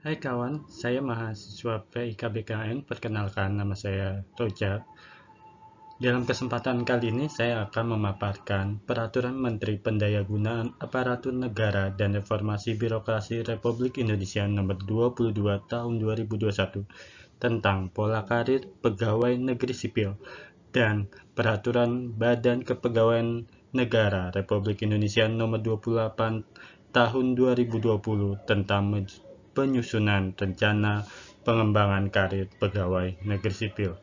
Hai kawan, saya mahasiswa PIKBKN. Perkenalkan, nama saya Roja. Dalam kesempatan kali ini, saya akan memaparkan Peraturan Menteri Pendayagunaan Aparatur Negara dan Reformasi Birokrasi Republik Indonesia Nomor 22 Tahun 2021 tentang pola karir pegawai negeri sipil dan Peraturan Badan Kepegawaian Negara Republik Indonesia Nomor 28 Tahun 2020 tentang penyusunan rencana pengembangan karir pegawai negeri sipil.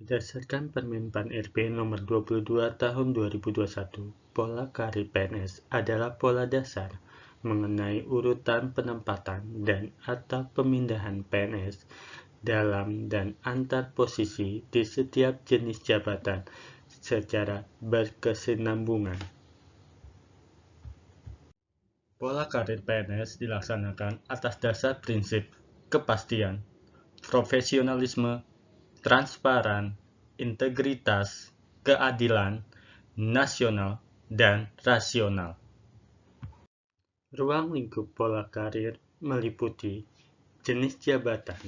Berdasarkan Permenpan RB Nomor 22 Tahun 2021, pola karir PNS adalah pola dasar mengenai urutan penempatan dan/atau pemindahan PNS dalam dan antar posisi di setiap jenis jabatan secara berkesinambungan. Pola karir PNS dilaksanakan atas dasar prinsip kepastian, profesionalisme, transparan, integritas, keadilan, nasional, dan rasional. Ruang lingkup pola karir meliputi jenis jabatan,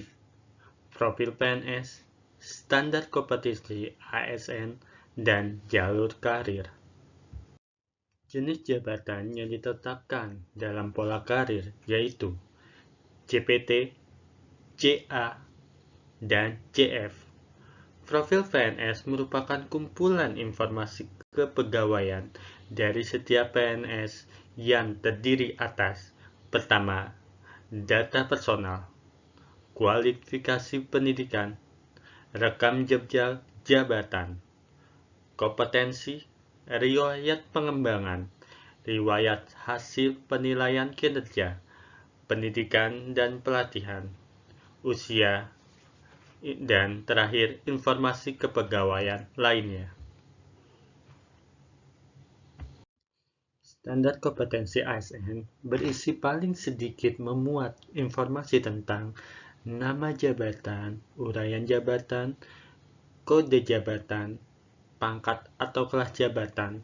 profil PNS, standar kompetensi ASN, dan jalur karir. Jenis jabatan yang ditetapkan dalam pola karir yaitu JPT, JA, dan JF. Profil PNS merupakan kumpulan informasi kepegawaian dari setiap PNS yang terdiri atas: pertama, data personal, kualifikasi pendidikan, rekam jejak jabatan, kompetensi, riwayat pengembangan, riwayat hasil penilaian kinerja, pendidikan dan pelatihan, usia, dan terakhir informasi kepegawaian lainnya. Standar kompetensi ASN berisi paling sedikit memuat informasi tentang nama jabatan, uraian jabatan, kode jabatan, pangkat atau kelas jabatan,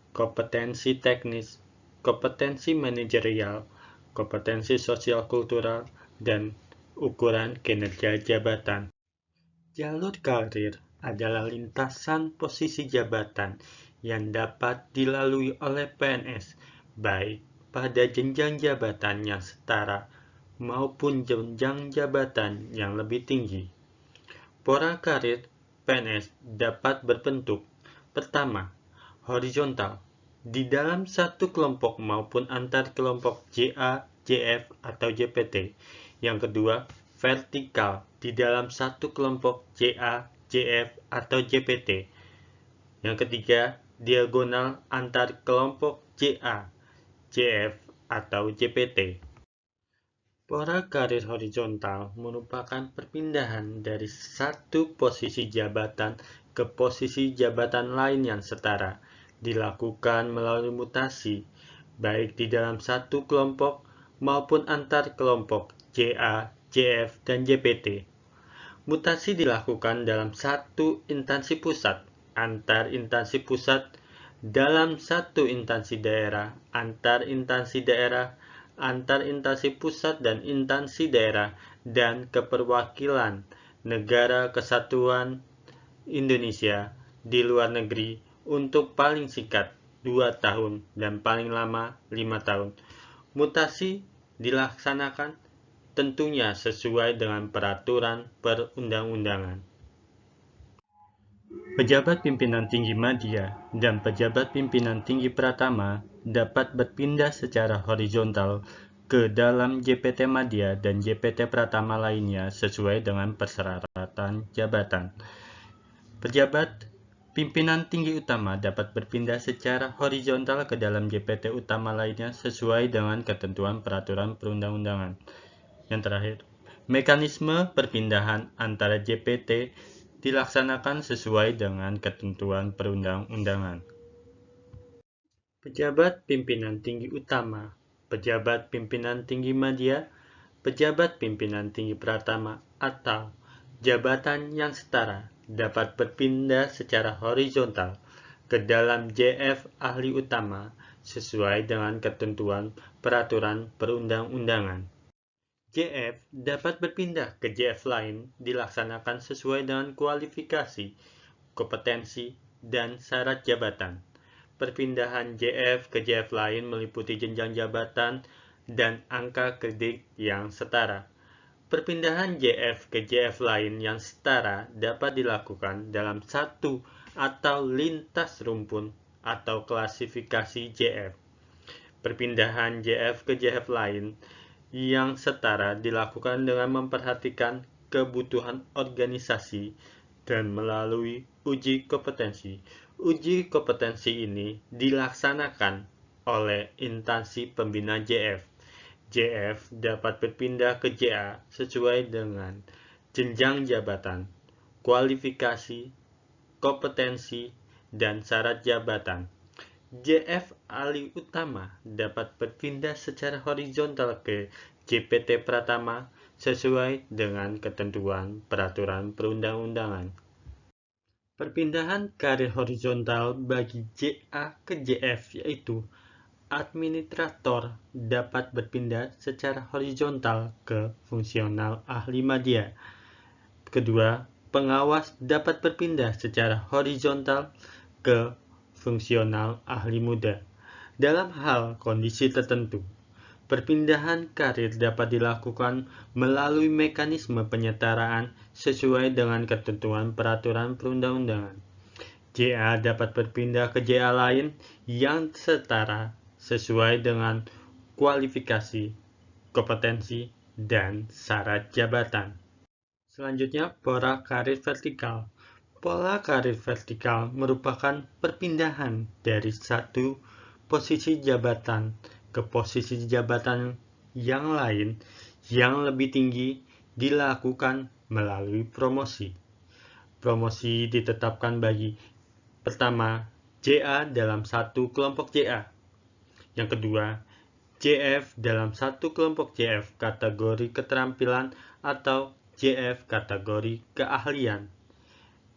kompetensi teknis, kompetensi manajerial, kompetensi sosial kultural, dan ukuran kinerja jabatan. Jalur karir adalah lintasan posisi jabatan yang dapat dilalui oleh PNS, baik pada jenjang jabatan yang setara maupun jenjang jabatan yang lebih tinggi. Pola karir PNS dapat berbentuk: pertama, horizontal, di dalam satu kelompok maupun antar kelompok JA, JF, atau JPT. Yang kedua, vertikal, di dalam satu kelompok JA, JF, atau JPT. Yang ketiga, diagonal antar kelompok JA, JF, atau JPT. Pola karir horizontal merupakan perpindahan dari satu posisi jabatan ke posisi jabatan lain yang setara, dilakukan melalui mutasi, baik di dalam satu kelompok maupun antar kelompok JA, JF, dan JPT. Mutasi dilakukan dalam satu instansi pusat, antar instansi pusat, dalam satu instansi daerah, antar instansi daerah, antar instansi pusat dan instansi daerah, dan keperwakilan Negara Kesatuan Indonesia di luar negeri untuk paling singkat 2 tahun dan paling lama 5 tahun. Mutasi dilaksanakan tentunya sesuai dengan peraturan perundang-undangan. Pejabat pimpinan tinggi madya dan pejabat pimpinan tinggi pratama dapat berpindah secara horizontal ke dalam JPT madya dan JPT pratama lainnya sesuai dengan persyaratan jabatan. Pejabat pimpinan tinggi utama dapat berpindah secara horizontal ke dalam JPT utama lainnya sesuai dengan ketentuan peraturan perundang-undangan. Yang terakhir, mekanisme perpindahan antara JPT dilaksanakan sesuai dengan ketentuan perundang-undangan. Pejabat pimpinan tinggi utama, pejabat pimpinan tinggi madya, pejabat pimpinan tinggi pratama, atau jabatan yang setara dapat berpindah secara horizontal ke dalam JF ahli utama, sesuai dengan ketentuan peraturan perundang-undangan. JF dapat berpindah ke JF lain dilaksanakan sesuai dengan kualifikasi, kompetensi, dan syarat jabatan. Perpindahan JF ke JF lain meliputi jenjang jabatan dan angka kredit yang setara. Perpindahan JF ke JF lain yang setara dapat dilakukan dalam satu atau lintas rumpun atau klasifikasi JF. Perpindahan JF ke JF lain yang setara dilakukan dengan memperhatikan kebutuhan organisasi dan melalui uji kompetensi. Uji kompetensi ini dilaksanakan oleh instansi pembina JF. JF dapat berpindah ke JA sesuai dengan jenjang jabatan, kualifikasi, kompetensi, dan syarat jabatan. JF alih utama dapat berpindah secara horizontal ke JPT Pratama sesuai dengan ketentuan peraturan perundang-undangan. Perpindahan karir horizontal bagi JA ke JF yaitu administrator dapat berpindah secara horizontal ke fungsional ahli media. Kedua, pengawas dapat berpindah secara horizontal ke fungsional ahli muda. Dalam hal kondisi tertentu, perpindahan karir dapat dilakukan melalui mekanisme penyetaraan sesuai dengan ketentuan peraturan perundang-undangan. JA dapat berpindah ke JA lain yang setara sesuai dengan kualifikasi, kompetensi, dan syarat jabatan. Selanjutnya, pola karir vertikal. Pola karir vertikal merupakan perpindahan dari satu posisi jabatan ke posisi jabatan yang lain yang lebih tinggi dilakukan melalui promosi. Promosi ditetapkan bagi pertama, JA dalam satu kelompok JA. Yang kedua, JF dalam satu kelompok JF kategori keterampilan atau JF kategori keahlian.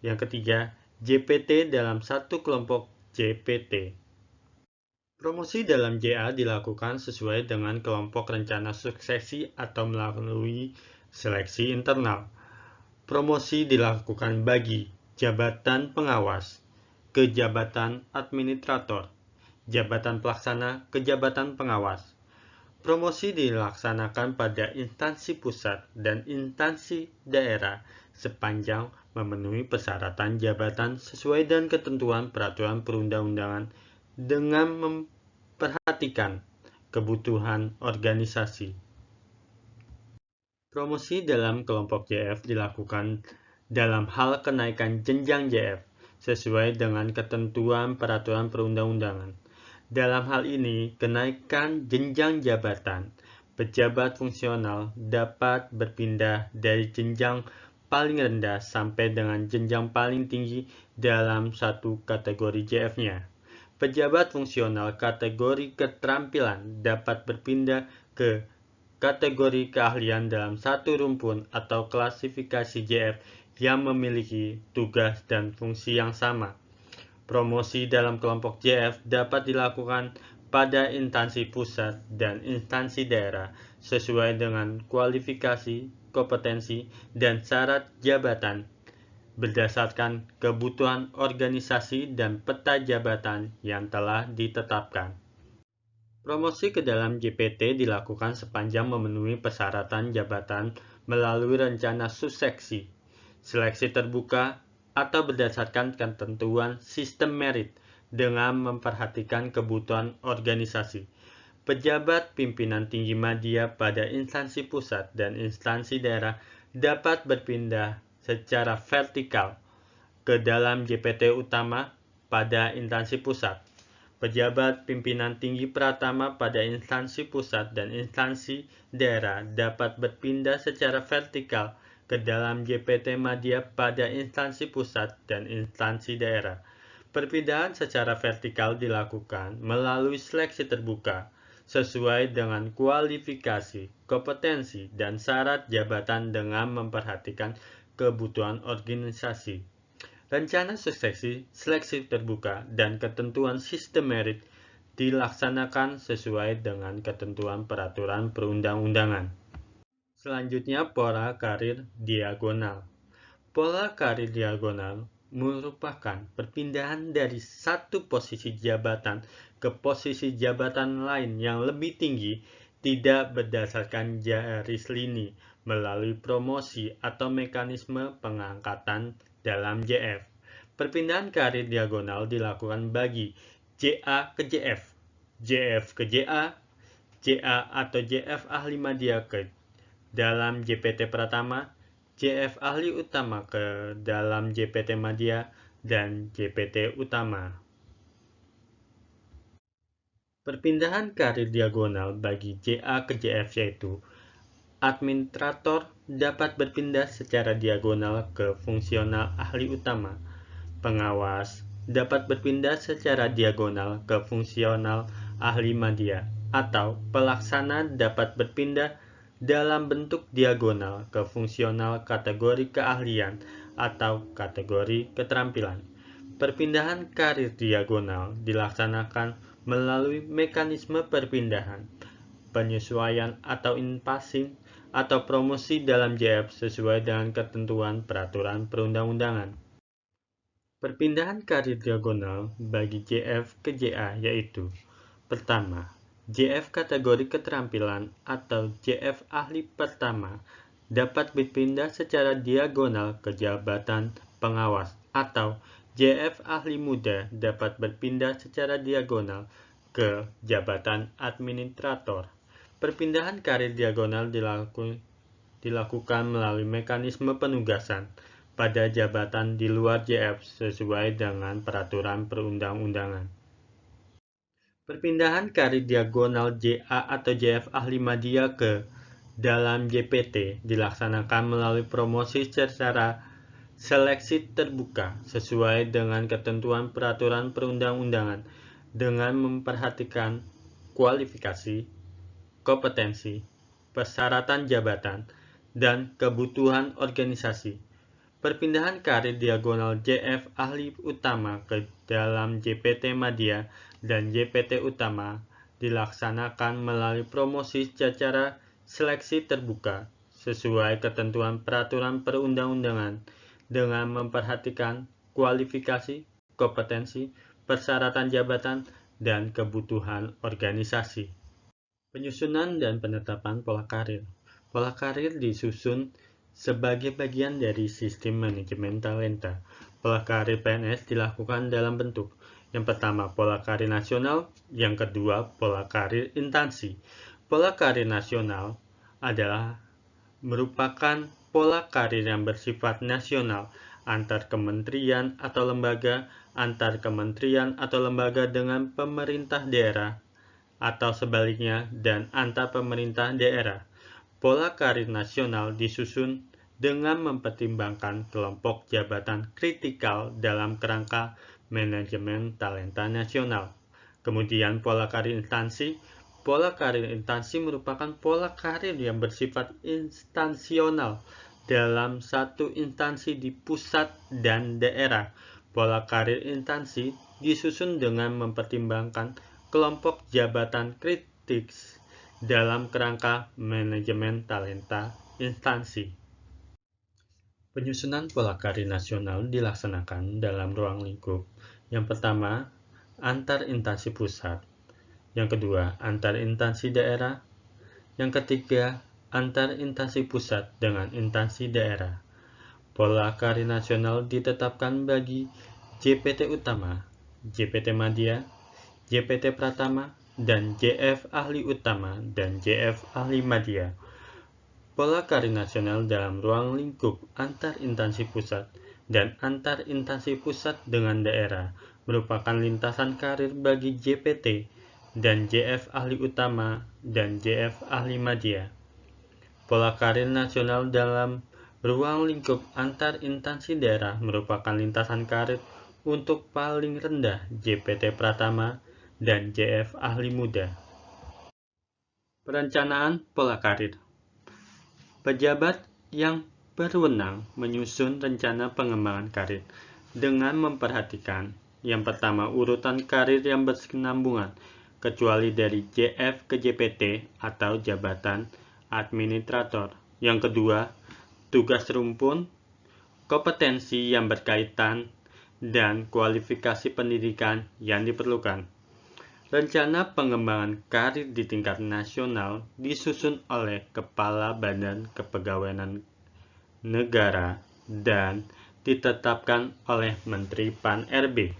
Yang ketiga, JPT dalam satu kelompok JPT. Promosi dalam JA dilakukan sesuai dengan kelompok rencana suksesi atau melalui seleksi internal. Promosi dilakukan bagi jabatan pengawas ke jabatan administrator, jabatan pelaksana ke jabatan pengawas. Promosi dilaksanakan pada instansi pusat dan instansi daerah sepanjang memenuhi persyaratan jabatan sesuai dengan ketentuan peraturan perundang-undangan dengan memperhatikan kebutuhan organisasi. Promosi dalam kelompok JF dilakukan dalam hal kenaikan jenjang JF sesuai dengan ketentuan peraturan perundang-undangan. Dalam hal ini, kenaikan jenjang jabatan pejabat fungsional dapat berpindah dari jenjang paling rendah sampai dengan jenjang paling tinggi dalam satu kategori JF-nya. Pejabat fungsional kategori keterampilan dapat berpindah ke kategori keahlian dalam satu rumpun atau klasifikasi JF yang memiliki tugas dan fungsi yang sama. Promosi dalam kelompok JF dapat dilakukan pada instansi pusat dan instansi daerah sesuai dengan kualifikasi, kompetensi, dan syarat jabatan berdasarkan kebutuhan organisasi dan peta jabatan yang telah ditetapkan. Promosi ke dalam JPT dilakukan sepanjang memenuhi persyaratan jabatan melalui rencana suksesi, seleksi terbuka, atau berdasarkan ketentuan sistem merit dengan memperhatikan kebutuhan organisasi. Pejabat pimpinan tinggi media pada instansi pusat dan instansi daerah dapat berpindah secara vertikal ke dalam JPT utama pada instansi pusat. Pejabat pimpinan tinggi pratama pada instansi pusat dan instansi daerah dapat berpindah secara vertikal ke dalam JPT Madya pada instansi pusat dan instansi daerah. Perpindahan secara vertikal dilakukan melalui seleksi terbuka sesuai dengan kualifikasi, kompetensi, dan syarat jabatan dengan memperhatikan kebutuhan organisasi. Rencana suksesi, seleksi terbuka, dan ketentuan sistem merit dilaksanakan sesuai dengan ketentuan peraturan perundang-undangan. Selanjutnya, pola karir diagonal. Pola karir diagonal merupakan perpindahan dari satu posisi jabatan ke posisi jabatan lain yang lebih tinggi, tidak berdasarkan garis lini, melalui promosi atau mekanisme pengangkatan dalam JF. Perpindahan karir diagonal dilakukan bagi JA ke JF, JF ke JA, JA atau JF ahli media ke dalam JPT Pratama, JF ahli utama ke dalam JPT Madya, dan JPT utama. Perpindahan karir diagonal bagi JA ke JF yaitu administrator dapat berpindah secara diagonal ke fungsional ahli utama. Pengawas dapat berpindah secara diagonal ke fungsional ahli media, atau pelaksana dapat berpindah dalam bentuk diagonal ke fungsional kategori keahlian atau kategori keterampilan. Perpindahan karir diagonal dilaksanakan melalui mekanisme perpindahan, penyesuaian atau in-passing, atau promosi dalam JF sesuai dengan ketentuan peraturan perundang-undangan. Perpindahan karir diagonal bagi JF ke JA yaitu: pertama, JF kategori keterampilan atau JF ahli pertama dapat berpindah secara diagonal ke jabatan pengawas, atau JF ahli muda dapat berpindah secara diagonal ke jabatan administrator. Perpindahan karir diagonal dilakukan melalui mekanisme penugasan pada jabatan di luar JF sesuai dengan peraturan perundang-undangan. Perpindahan karir diagonal JA atau JF ahli media ke dalam JPT dilaksanakan melalui promosi secara seleksi terbuka sesuai dengan ketentuan peraturan perundang-undangan dengan memperhatikan kualifikasi, kompetensi, persyaratan jabatan, dan kebutuhan organisasi. Perpindahan karir diagonal JF ahli utama ke dalam JPT Madya dan JPT utama dilaksanakan melalui promosi secara seleksi terbuka sesuai ketentuan peraturan perundang-undangan dengan memperhatikan kualifikasi, kompetensi, persyaratan jabatan, dan kebutuhan organisasi. Penyusunan dan penetapan pola karir. Pola karir disusun sebagai bagian dari sistem manajemen talenta. Pola karir PNS dilakukan dalam bentuk: yang pertama, pola karir nasional; yang kedua, pola karir instansi. Pola karir nasional adalah merupakan pola karir yang bersifat nasional antar kementerian atau lembaga, antar kementerian atau lembaga dengan pemerintah daerah, atau sebaliknya, dan antar pemerintah daerah. Pola karir nasional disusun dengan mempertimbangkan kelompok jabatan kritikal dalam kerangka manajemen talenta nasional. Kemudian pola karir instansi. Pola karir instansi merupakan pola karir yang bersifat instansional dalam satu instansi di pusat dan daerah. Pola karir instansi disusun dengan mempertimbangkan kelompok jabatan kritik dalam kerangka manajemen talenta instansi. Penyusunan pola karir nasional dilaksanakan dalam ruang lingkup. Yang pertama, antar instansi pusat. Yang kedua, antar instansi daerah. Yang ketiga, antar instansi pusat dengan instansi daerah. Pola karir nasional ditetapkan bagi JPT utama, JPT Madya, JPT Pratama, dan JF ahli utama dan JF ahli media. Pola karir nasional dalam ruang lingkup antar instansi pusat dan antar instansi pusat dengan daerah merupakan lintasan karir bagi JPT dan JF ahli utama dan JF ahli media. Pola karir nasional dalam ruang lingkup antar instansi daerah merupakan lintasan karir untuk paling rendah JPT Pratama dan JF ahli muda. Perencanaan pola karir. Pejabat yang berwenang menyusun rencana pengembangan karir dengan memperhatikan: yang pertama, urutan karir yang berkesinambungan. kecuali dari JF ke JPT atau jabatan administrator. Yang kedua, tugas rumpun, kompetensi yang berkaitan, dan kualifikasi pendidikan yang diperlukan. Rencana pengembangan karir di tingkat nasional disusun oleh Kepala Badan Kepegawaian Negara dan ditetapkan oleh Menteri Pan-RB.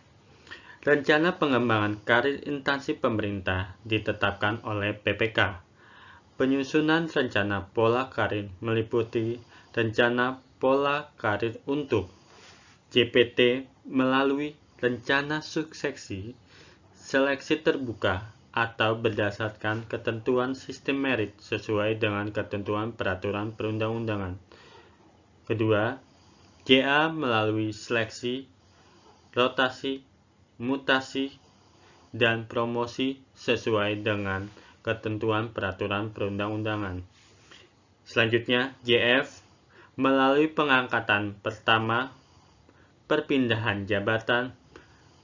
Rencana pengembangan karir instansi pemerintah ditetapkan oleh PPK. Penyusunan rencana pola karir meliputi rencana pola karir untuk JPT melalui rencana suksesi, seleksi terbuka, atau berdasarkan ketentuan sistem merit sesuai dengan ketentuan peraturan perundang-undangan. Kedua, JA melalui seleksi, rotasi, mutasi, dan promosi sesuai dengan ketentuan peraturan perundang-undangan. Selanjutnya, JF melalui pengangkatan pertama, perpindahan jabatan,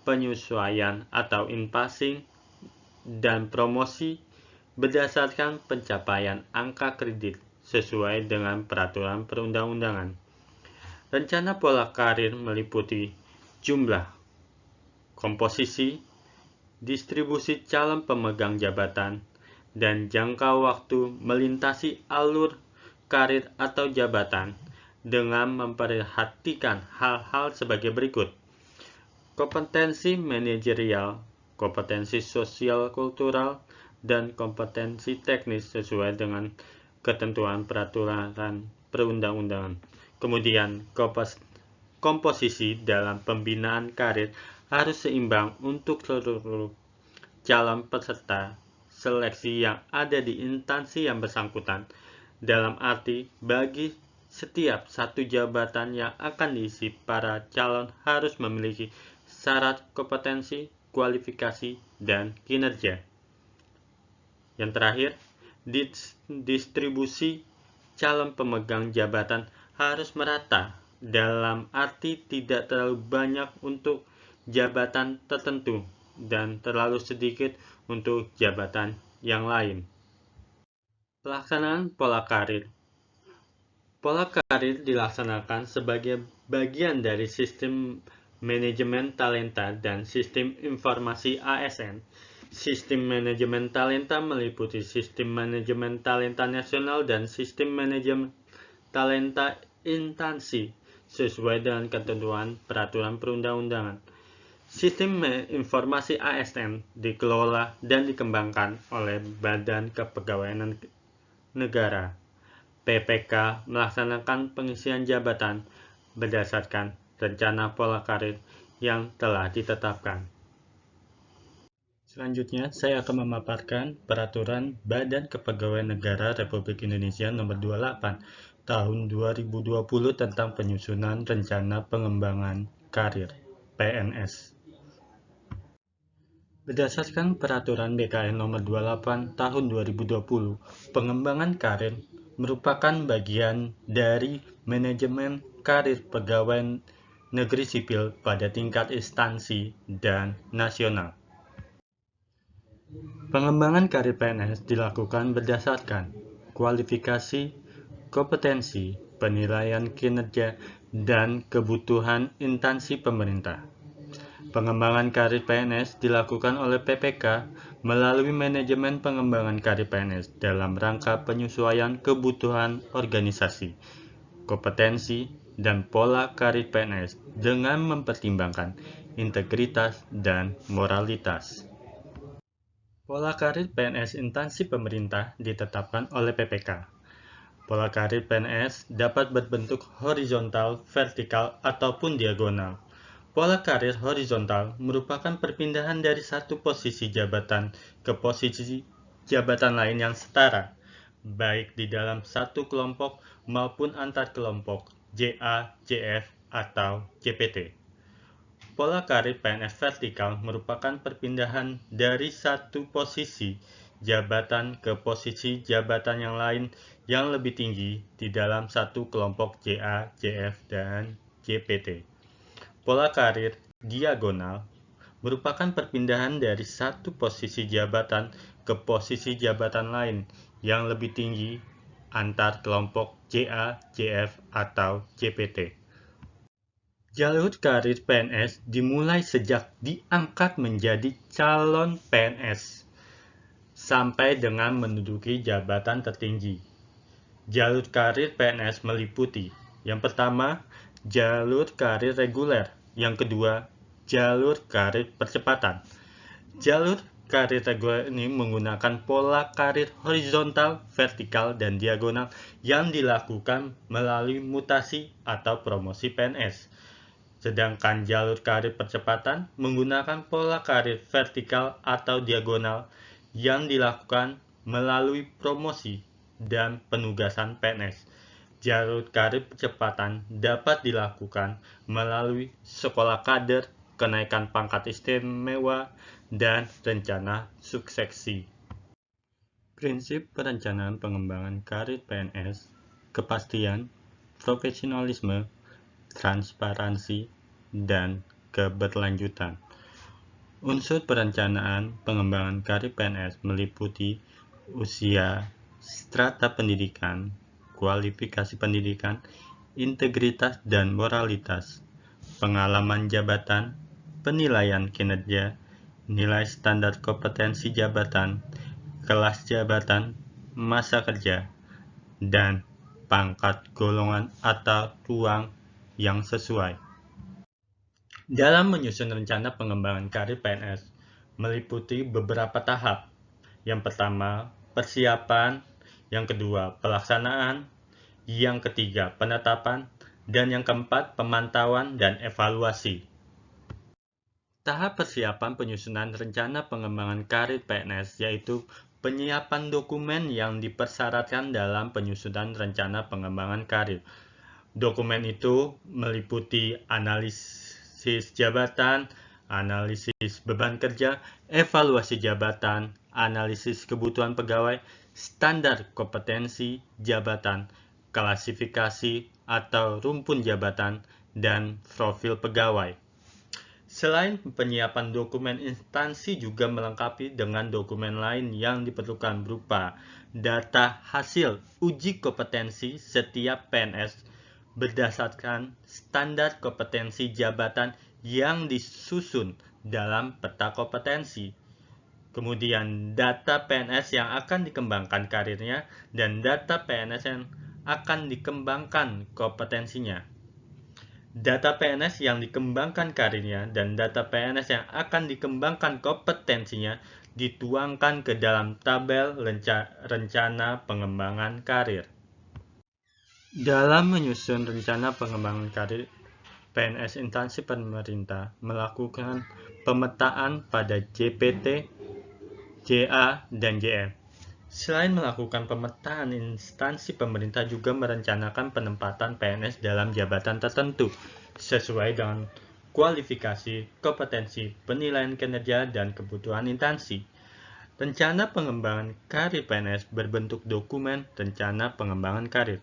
penyesuaian atau in-passing, dan promosi berdasarkan pencapaian angka kredit sesuai dengan peraturan perundang-undangan. Rencana pola karir meliputi jumlah, komposisi, distribusi calon pemegang jabatan, dan jangka waktu melintasi alur karir atau jabatan dengan memperhatikan hal-hal sebagai berikut. Kompetensi manajerial, kompetensi sosial kultural, dan kompetensi teknis sesuai dengan ketentuan peraturan perundang-undangan. Kemudian, komposisi dalam pembinaan karir harus seimbang untuk seluruh calon peserta seleksi yang ada di instansi yang bersangkutan, dalam arti bagi setiap satu jabatan yang akan diisi, para calon harus memiliki syarat kompetensi, kualifikasi, dan kinerja. Yang terakhir, distribusi calon pemegang jabatan harus merata, dalam arti tidak terlalu banyak untuk jabatan tertentu dan terlalu sedikit untuk jabatan yang lain. Pelaksanaan pola karir. Pola karir dilaksanakan sebagai bagian dari sistem manajemen talenta dan sistem informasi ASN. Sistem manajemen talenta meliputi sistem manajemen talenta nasional dan sistem manajemen talenta instansi sesuai dengan ketentuan peraturan perundang-undangan. Sistem informasi ASN dikelola dan dikembangkan oleh Badan Kepegawaian Negara. PPK melaksanakan pengisian jabatan berdasarkan rencana pola karir yang telah ditetapkan. Selanjutnya, saya akan memaparkan Peraturan Badan Kepegawaian Negara Republik Indonesia Nomor 28 Tahun 2020 tentang penyusunan Rencana Pengembangan Karir (PNS). Berdasarkan Peraturan BKN Nomor 28 Tahun 2020, pengembangan karir merupakan bagian dari manajemen karir pegawai negeri sipil pada tingkat instansi dan nasional. Pengembangan karir PNS dilakukan berdasarkan kualifikasi, kompetensi, penilaian kinerja, dan kebutuhan instansi pemerintah. Pengembangan karir PNS dilakukan oleh PPK melalui manajemen pengembangan karir PNS dalam rangka penyesuaian kebutuhan organisasi, kompetensi, dan pola karir PNS dengan mempertimbangkan integritas dan moralitas. Pola karir PNS instansi pemerintah ditetapkan oleh PPK. Pola karir PNS dapat berbentuk horizontal, vertikal, ataupun diagonal. Pola karir horizontal merupakan perpindahan dari satu posisi jabatan ke posisi jabatan lain yang setara, baik di dalam satu kelompok maupun antar kelompok, JA, JF, atau JPT. Pola karir PNS vertikal merupakan perpindahan dari satu posisi jabatan ke posisi jabatan yang lain yang lebih tinggi di dalam satu kelompok JA, JF, dan JPT. Pola karir diagonal merupakan perpindahan dari satu posisi jabatan ke posisi jabatan lain yang lebih tinggi antar kelompok JA, JF, atau JPT. Jalur karir PNS dimulai sejak diangkat menjadi calon PNS sampai dengan menduduki jabatan tertinggi. Jalur karir PNS meliputi yang pertama, jalur karir reguler, yang kedua, jalur karir percepatan. Jalur karir reguler ini menggunakan pola karir horizontal, vertikal, dan diagonal yang dilakukan melalui mutasi atau promosi PNS. Sedangkan jalur karir percepatan menggunakan pola karir vertikal atau diagonal yang dilakukan melalui promosi dan penugasan PNS. Jalur karir percepatan dapat dilakukan melalui sekolah kader, kenaikan pangkat istimewa, dan rencana suksesi. Prinsip perencanaan pengembangan karir PNS, kepastian, profesionalisme, transparansi, dan keberlanjutan. Unsur perencanaan pengembangan karir PNS meliputi usia, strata pendidikan, kualifikasi pendidikan, integritas dan moralitas, pengalaman jabatan, penilaian kinerja, nilai standar kompetensi jabatan, kelas jabatan, masa kerja, dan pangkat golongan atau ruang yang sesuai. Dalam menyusun rencana pengembangan karir PNS, meliputi beberapa tahap. Yang pertama, persiapan, yang kedua, pelaksanaan, yang ketiga, penetapan, dan yang keempat, pemantauan dan evaluasi. Tahap persiapan penyusunan rencana pengembangan karir PNS yaitu penyiapan dokumen yang dipersyaratkan dalam penyusunan rencana pengembangan karir. Dokumen itu meliputi analisis jabatan, analisis beban kerja, evaluasi jabatan, analisis kebutuhan pegawai, standar kompetensi jabatan, klasifikasi atau rumpun jabatan, dan profil pegawai. Selain penyiapan dokumen, instansi juga melengkapi dengan dokumen lain yang diperlukan berupa data hasil uji kompetensi setiap PNS berdasarkan standar kompetensi jabatan yang disusun dalam peta kompetensi. Kemudian data PNS yang akan dikembangkan karirnya dan data PNS yang akan dikembangkan kompetensinya. Data PNS yang dikembangkan karirnya dan data PNS yang akan dikembangkan kompetensinya dituangkan ke dalam tabel rencana pengembangan karir. Dalam menyusun rencana pengembangan karir, PNS instansi pemerintah melakukan pemetaan pada JPT, JA, dan JF. Selain melakukan pemetaan, instansi pemerintah juga merencanakan penempatan PNS dalam jabatan tertentu sesuai dengan kualifikasi, kompetensi, penilaian kinerja, dan kebutuhan instansi. Rencana pengembangan karir PNS berbentuk dokumen rencana pengembangan karir.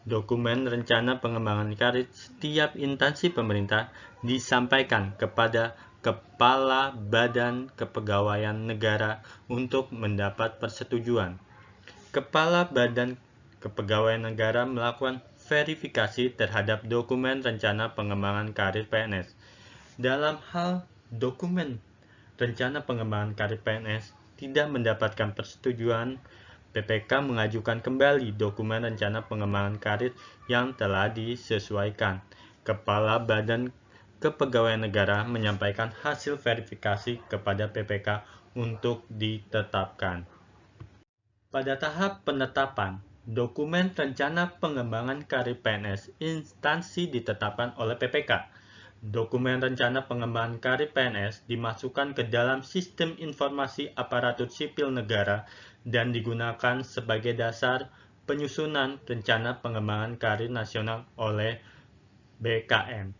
Dokumen rencana pengembangan karir setiap instansi pemerintah disampaikan kepada Kepala Badan Kepegawaian Negara untuk mendapat persetujuan. Kepala Badan Kepegawaian Negara melakukan verifikasi terhadap dokumen rencana pengembangan karir PNS. Dalam hal dokumen rencana pengembangan karir PNS tidak mendapatkan persetujuan, PPK mengajukan kembali dokumen rencana pengembangan karir yang telah disesuaikan. Kepala Badan Kepegawaian Negara menyampaikan hasil verifikasi kepada PPK untuk ditetapkan. Pada tahap penetapan, dokumen rencana pengembangan karir PNS instansi ditetapkan oleh PPK. Dokumen rencana pengembangan karir PNS dimasukkan ke dalam sistem informasi aparatur sipil negara dan digunakan sebagai dasar penyusunan rencana pengembangan karir nasional oleh BKN.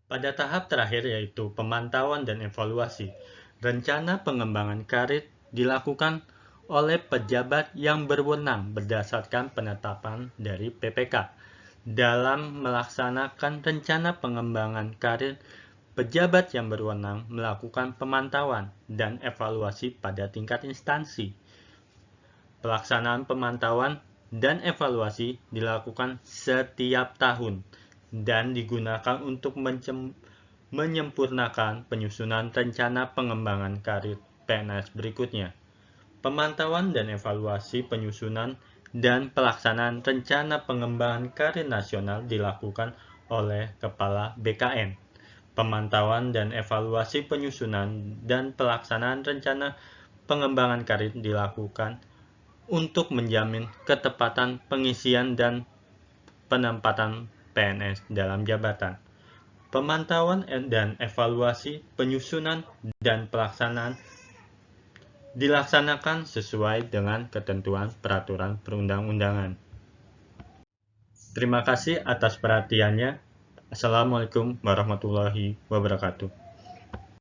Pada tahap terakhir yaitu pemantauan dan evaluasi, rencana pengembangan karir dilakukan oleh pejabat yang berwenang berdasarkan penetapan dari PPK. Dalam melaksanakan rencana pengembangan karir, Pejabat yang berwenang melakukan pemantauan dan evaluasi pada tingkat instansi. Pelaksanaan pemantauan dan evaluasi dilakukan setiap tahun dan digunakan untuk menyempurnakan penyusunan rencana pengembangan karir PNS berikutnya. Pemantauan dan evaluasi penyusunan dan pelaksanaan rencana pengembangan karir nasional dilakukan oleh Kepala BKN. Pemantauan dan evaluasi penyusunan dan pelaksanaan rencana pengembangan karir dilakukan untuk menjamin ketepatan pengisian dan penempatan PNS dalam jabatan. Pemantauan dan evaluasi penyusunan dan pelaksanaan dilaksanakan sesuai dengan ketentuan peraturan perundang-undangan. Terima kasih atas perhatiannya. Assalamualaikum warahmatullahi wabarakatuh.